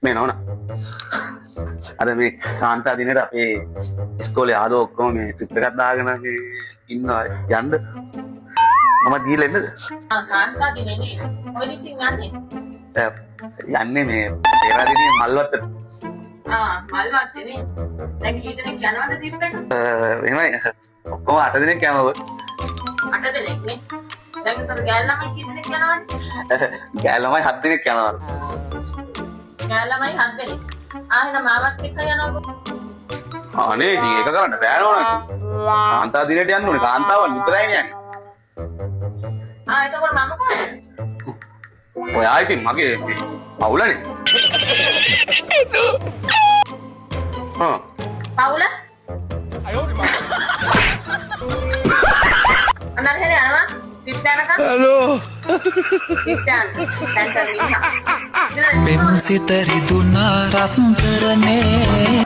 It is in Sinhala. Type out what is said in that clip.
මේ නෝන අද මේ කාන්තා දිනේට අපේ ඉස්කෝලේ ආදෝ ඔක්කොම මේ ට්‍රිප් එකක් දාගෙන මේ ඉන්නවා යන්න මම දීලා එන්නද කාන්තා දිනේ නේ ඔය ඉතින් යන්නේ මේ පෙරදිනේ මල්වත්තට මල්වත්තේ නේ දැන් කී දෙනෙක් යනවද ට්‍රිප් එක එහෙමයි ඔක්කොම 8 දෙනෙක් යනවා 8 දෙනෙක් නේ දැන් උතර ගෑල් ළමයි කී දෙනෙක් යනවද ගෑල් ළමයි 7 දෙනෙක් යනවා ගෑල් ළමයි 7 දෙනෙක් එහෙනම් මාවත් එක්ක යනවා අනේ ඉතින් ඒක කරන්න බෑ නෝන කාන්තා දිනේට යන්න ඕනේ කාන්තාවන් විතරයි යන්නේ එතකොට මම කොහෙද ඔයා ඉතින් මගේ පවුලනේ පවුල අනර්හෙ යනවා ට්‍රිප් යනකම් හලෝ ට්‍රිප් යන්න දැන් මෙම සිත රිදුනා රත්තරනේ